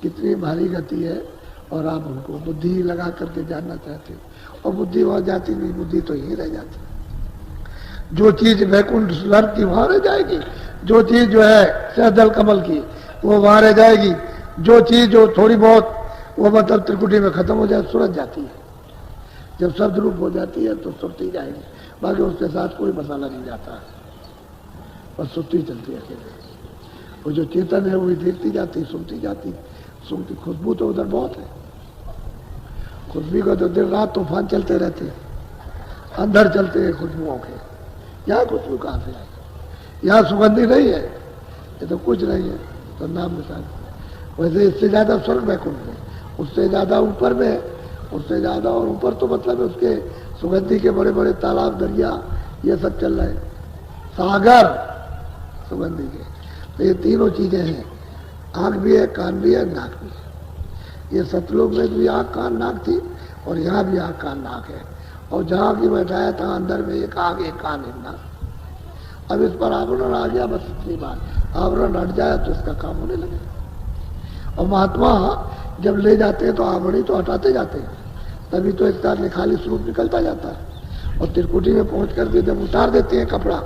कितनी भारी गति है, और आप उनको बुद्धि लगा करके जानना चाहते हो, और बुद्धि वहां जाती नहीं, बुद्धि तो यही रह जाती। जो चीज वैकुंठ स्वर्ग की वहां रह जाएगी, जो चीज जो है सहदल कमल की वो वहां रह जाएगी, जो चीज जो थोड़ी बहुत वो मतलब त्रिकुटी में खत्म हो जाए सुरत जाती है। जब शब्द रूप हो जाती है तो सुरती जाएगी, बाकी उसके साथ कोई मसाला नहीं जाता है, बस सुरती चलती है अकेले। वो जो चेतन है वही देखती जाती, सुनती जाती, सुनती। खुशबू तो उधर बहुत है, खुशबू का तो दिन रात तूफान चलते रहते हैं, अंदर चलते हैं खुशबुओं के। यहाँ खुशबू कहाँ से आई? यहाँ सुगंधी नहीं है, ये तो कुछ नहीं है, तो नाम निशान। वैसे इससे ज्यादा स्वर्ग वैकुंठ में, उससे ज्यादा ऊपर में, उससे ज्यादा और ऊपर तो मतलब उसके सुगंधी के बड़े बड़े तालाब, दरिया, ये सब चल रहे हैं, सागर सुगंधी के। तो ये तीनों चीजें हैं, आंख भी है, कान भी है, नाक भी है। ये सतलोक में भी आंख कान नाक थी, और यहाँ भी आंख कान नाक है, और जहाँ की बैठाया था अंदर में एक आंख एक कान एक नाक। अब इस पर आवरण आ गया, बस इतनी बात। आवरण हट जाए तो इसका काम होने लगे। और महात्मा जब ले जाते हैं तो आवरण ही तो हटाते जाते हैं, तभी तो इसका निखाली स्वरूप निकलता जाता है। और त्रिकुटी में पहुंच करके जब उतार देते हैं कपड़ा,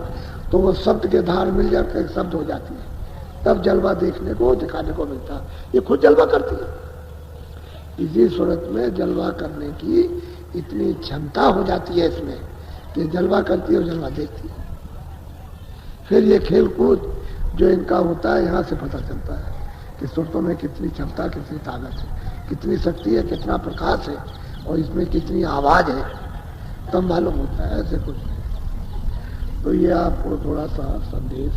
तो वो शब्द के धार मिल जाकर एक शब्द हो जाती है, तब जलवा देखने को दिखाने को मिलता है। ये खुद जलवा करती है। इसी सूरत में जलवा करने की इतनी क्षमता हो जाती है इसमें कि जलवा करती है और जलवा देखती है। फिर ये खेल कूद जो इनका होता है, यहाँ से पता चलता है कि सुरतों में कितनी क्षमता, कितनी ताकत है, कितनी शक्ति है, कितना प्रकाश है, और इसमें कितनी आवाज है, तब मालूम होता है, ऐसे कुछ नहीं। तो ये आपको थोड़ा सा संदेश,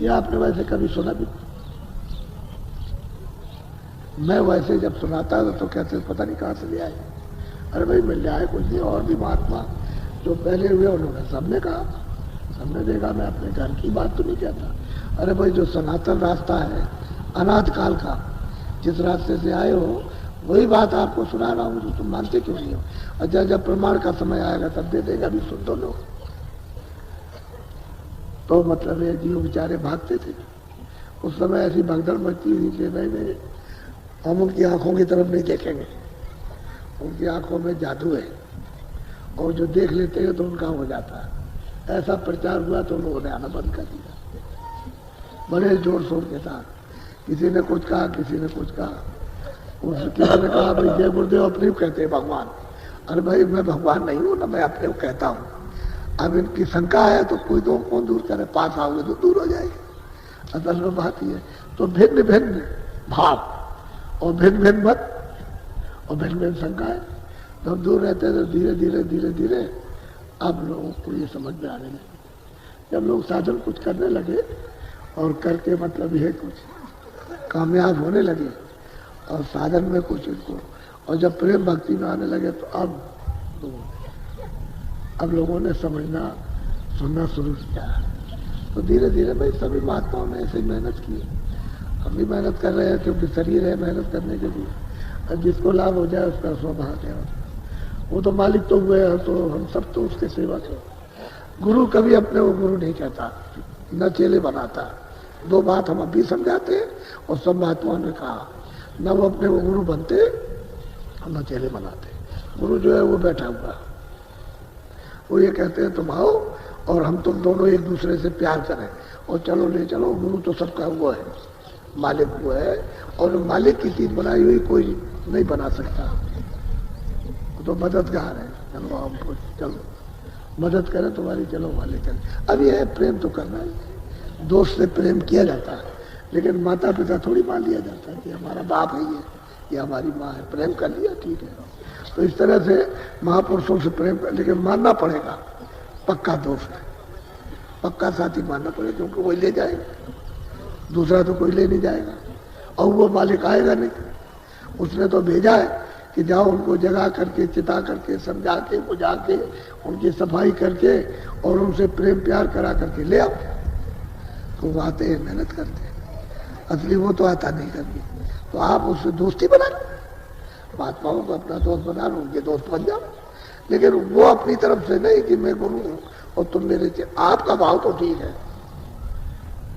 ये आपने वैसे कभी सुना भी? मैं वैसे जब सुनाता था तो कहते पता नहीं कहाँ से ले आए। अरे भाई मिल जाए कुछ नहीं। और भी महात्मा जो पहले हुए उन्होंने सबने कहा, सबने देखा। मैं अपने घर की बात तो नहीं कहता। अरे भाई जो सनातन रास्ता है अनाथ काल का, जिस रास्ते से आए हो वही बात आपको सुना रहा हूँ, जो तुम मानते क्यों नहीं हो? अच्छा जब प्रमाण का समय आएगा तब दे देगा, अभी सुन दो लोग। तो मतलब ये जीव बेचारे भागते थे उस समय, ऐसी भगदड़ मचती हुई कि नहीं हम उनकी आंखों की तरफ नहीं देखेंगे, उनकी आंखों में जादू है, और जो देख लेते हैं तो उनका हो जाता है। ऐसा प्रचार हुआ तो लोगों ने आना बंद कर दिया, बड़े जोर शोर के साथ। किसी ने कुछ कहा, किसी ने कुछ कहा। किसी ने कहा भाई जय गुरुदेव अपने को कहते हैं भगवान। अरे भाई मैं भगवान नहीं हूं ना, मैं अपने को कहता हूँ। अब इनकी शंका है तो कोई तो कौन दूर करे, पास आओगे तो दूर हो जाएगी। असल में बात ये, तो भिन्न भिन्न भाव और भिन्न भिन्न मत और भिन्न भिन्न शंकाएं, तो हम दूर रहते हैं। तो धीरे धीरे धीरे धीरे अब लोगों को ये समझ में आने लगे। जब लोग साधन कुछ करने लगे और करके मतलब यह कुछ कामयाब होने लगे और साधन में कुछ इनको, और जब प्रेम भक्ति में आने लगे तो अब लोगों ने समझना सुनना शुरू किया। तो धीरे धीरे भाई सभी महात्माओं ने ऐसे मेहनत की, हम भी मेहनत कर रहे हैं क्योंकि शरीर है मेहनत करने के लिए। अब जिसको लाभ हो जाए उसका स्वभाव है, वो तो मालिक तो हुए हैं, तो हम सब तो उसके सेवक हैं। गुरु कभी अपने को गुरु नहीं कहता, न चेले बनाता। दो बात हम अभी समझाते हैं और सब महात्माओं ने कहा, न वो अपने को गुरु बनते न चेले बनाते। गुरु जो है वो बैठा हुआ, वो ये कहते हैं तुम आओ और हम तुम दोनों एक दूसरे से प्यार करें और चलो ले चलो। गुरु तो सबका वो है, मालिक वो है, और मालिक की चीज बनाई हुई कोई नहीं बना सकता। वो तो मददगार है, चलो हमको चलो मदद करें तुम्हारी, चलो मालिक करें। अब ये है प्रेम तो करना है, दोस्त से प्रेम किया जाता है, लेकिन माता पिता थोड़ी मान लिया जाता है कि हमारा बाप है ये हमारी माँ है, प्रेम कर लिया ठीक है। तो इस तरह से महापुरुषों से प्रेम कर, लेकिन मानना पड़ेगा पक्का दोस्त है, पक्का साथी मानना पड़ेगा, क्योंकि वही ले जाएगा, दूसरा तो कोई ले नहीं जाएगा। और वो मालिक आएगा नहीं, उसने तो भेजा है कि जाओ उनको जगा करके, चिता करके, समझा के, बुझा के, उनकी सफाई करके और उनसे प्रेम प्यार करा करके ले आओ। तो वो आते हैं, मेहनत करते हैं। असली वो तो आता नहीं करके, तो आप उससे दोस्ती बना लो, महात्माओं को अपना दोस्त बना लो, उनके दोस्त बन जाओ। लेकिन वो अपनी तरफ से नहीं कि मैं गुरु हूं और तुम मेरे आपका भाव तो ठीक है,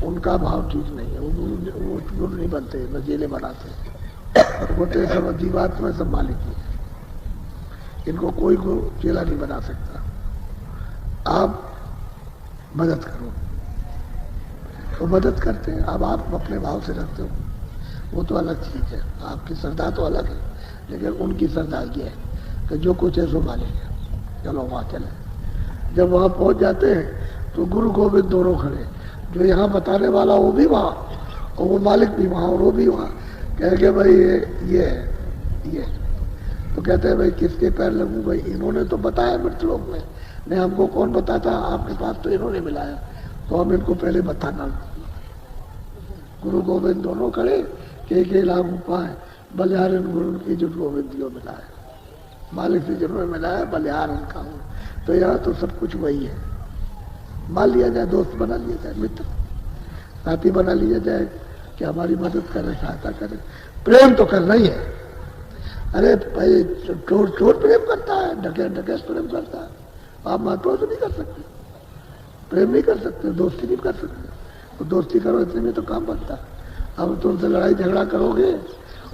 उनका भाव ठीक नहीं है। वो गुरु नहीं बनते, नजीले बनाते। वो तो सब जीवात्मा सब मालिक ही है, इनको कोई गुरु चेला नहीं बना सकता। आप मदद करो, वो मदद करते हैं। अब आप अपने भाव से रखते हो, वो तो अलग चीज है, आपकी श्रद्धा तो अलग है, लेकिन उनकी श्रद्धा ये है कि जो कुछ है सो मालिक है, चलो वहां चले। जब वहां पहुंच जाते हैं तो गुरु गोविंद दोनों खड़े, जो यहाँ बताने वाला वो भी वहां और वो मालिक भी वहां और वो भी वहां, कहेंगे भाई ये है ये। तो कहते हैं भाई किसके पैर लगूं भाई, इन्होंने तो बताया मृतलोक में, नहीं हमको कौन बताता, आपके पास तो इन्होंने मिलाया, तो हम इनको पहले बताना। गुरु गोविंद दोनों खड़े, के लागू पाए बलिहारन गुरु की जो गोविंद जो मिलाया, मालिक से जिन्होंने मिलाया बलिहारन का हूँ। तो यहाँ तो सब कुछ वही है। मान लिया जाए, दोस्त बना लिया जाए, मित्र साथी बना लिया जाए कि हमारी मदद करे, सहायता करे। प्रेम तो करना ही है। अरे भाई चोर चोर प्रेम करता है, डकैत डकैत प्रेम करता है, आप महात्मा तो नहीं कर सकते, प्रेम नहीं कर सकते, दोस्ती नहीं कर सकते। तो दोस्ती करो, इतने में तो काम बनता है। अब तुम उनसे लड़ाई झगड़ा करोगे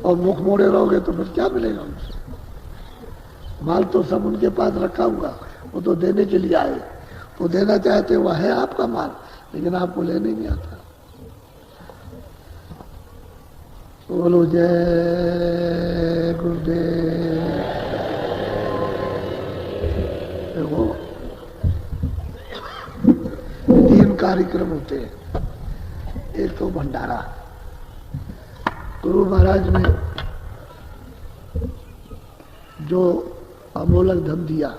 और मुख मोड़े रहोगे तो फिर क्या मिलेगा उनसे? माल तो सब उनके पास रखा हुआ, वो तो देने के लिए आए, वो देना चाहते, वह है आपका माल, लेकिन आपको लेने नहीं आता। बोलो जय गुरुदेव। देखो 3 कार्यक्रम होते हैं। एक तो भंडारा, गुरु महाराज ने जो अमोलक धन दिया,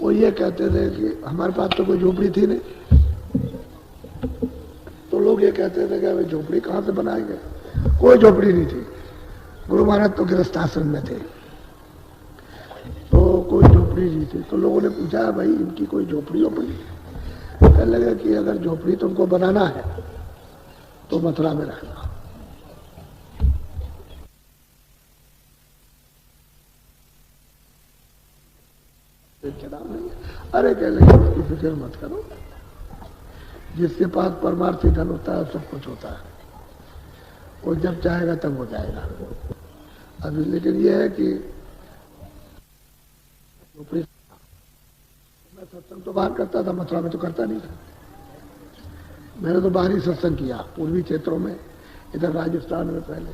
वो ये कहते थे कि हमारे पास तो कोई झोपड़ी थी नहीं, तो लोग ये कहते थे कि झोपड़ी कहाँ से बनाएंगे, कोई झोपड़ी नहीं थी। गुरु महाराज तो गृहस्थाश्रम में थे, तो कोई झोपड़ी नहीं थी। तो लोगों ने पूछा भाई इनकी कोई झोपड़ी वोपड़ी? कहने लगा कि अगर झोपड़ी तुमको बनाना है तो मथुरा में रखना। अरे कह लगे उसकी फिक्र मत करो, जिसके पास परमार्थी धन होता है सब कुछ होता है, वो जब चाहेगा तब हो जाएगा। अभी लेकिन ये है कि मैं सत्संग तो बाहर करता था, मथुरा में तो करता नहीं था। मैंने तो बाहर ही सत्संग किया, पूर्वी क्षेत्रों में, इधर राजस्थान में पहले,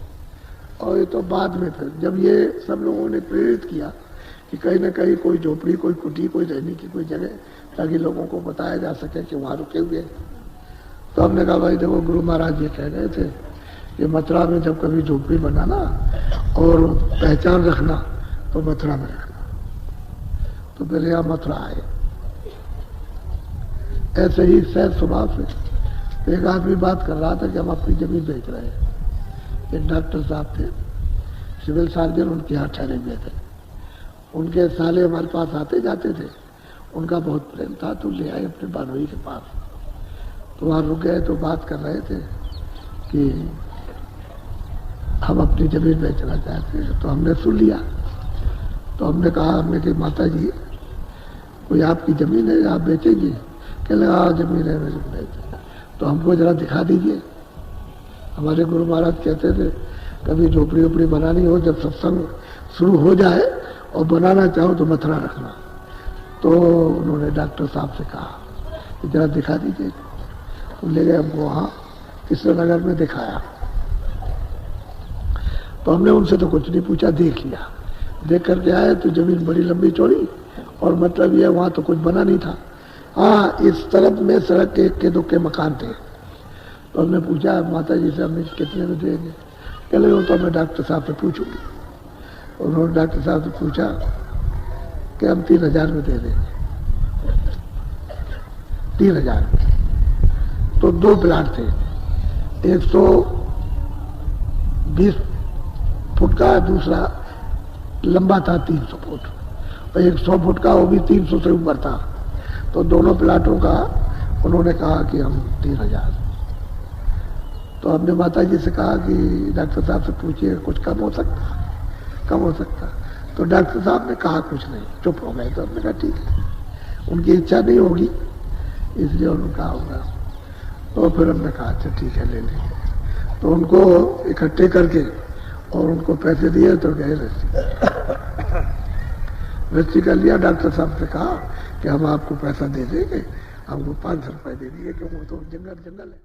और ये तो बाद में फिर जब ये सब लोगों ने प्रेरित किया कि कहीं ना कहीं कोई झोपड़ी, कोई कुटी, कोई रहने की कोई जगह, ताकि लोगों को बताया जा सके कि वहां रुके हुए। तो हमने कहा भाई देखो गुरु महाराज ये कह रहे थे कि मथुरा में जब कभी झोपड़ी बनाना और पहचान रखना तो मथुरा में रखना। तो पहले यहाँ मथुरा आए। ऐसे ही सहज स्वभाव से एक आदमी बात कर रहा था कि हम अपनी जमीन बेच रहे हैं। एक डॉक्टर साहब थे, सिविल सर्जन, उनके यहाँ ठहरे हुए थे। उनके साले हमारे पास आते जाते थे, उनका बहुत प्रेम था, तो ले आए अपने बानोई के पास। तो वहां रुक गए तो बात कर रहे थे कि हम अपनी जमीन बेचना चाहते हैं। तो हमने सुन लिया। तो हमने कहा, हमने कि माता जी कोई आपकी जमीन है आप बेचेंगे? कह लगा हाँ जमीन है मेरी बेच। तो हमको जरा दिखा दीजिए। हमारे गुरु महाराज कहते थे कभी झोपड़ी वोपड़ी बनानी हो, जब सत्संग शुरू हो जाए और बनाना चाहो तो मथुरा रखना। तो उन्होंने डॉक्टर साहब से कहा कि जरा दिखा दीजिए। तो ले गए हमको वहाँ कृष्णनगर में दिखाया। तो हमने उनसे तो कुछ नहीं पूछा, देख लिया। देख करके आए तो जमीन बड़ी लंबी चौड़ी, और मतलब ये वहाँ तो कुछ बना नहीं था। हाँ, इस तरफ में सड़क के इक्के दुक्के मकान थे। तो हमने पूछा माता जी से हमें कितने में देंगे? कह लगे वो तो मैं डॉक्टर साहब से पूछूंगी। उन्होंने डॉक्टर साहब से पूछा कि हम 3000 में दे देंगे। 3000 में। तो 2 प्लाट थे, 120 फुट का, दूसरा लंबा था 300 फुट, और 100 फुट का, वो भी 300 से ऊपर था। तो दोनों प्लाटों का उन्होंने कहा कि हम 3000। तो हमने माता जी से कहा कि डॉक्टर साहब से पूछिए कुछ कम हो सकता, कम हो सकता। तो डॉक्टर साहब ने कहा कुछ नहीं, चुप हो गए। तो हमने कहा ठीक है, उनकी इच्छा नहीं होगी इसलिए उन्होंने कहा होगा। तो फिर हमने कहा अच्छा ठीक है ले लेंगे। तो उनको इकट्ठे करके और उनको पैसे दिए तो गए रजिस्ट्री कर लिया। डॉक्टर साहब से कहा कि हम आपको पैसा दे देंगे, हमको 500 रुपये दे दिए क्योंकि वो तो जंगल है।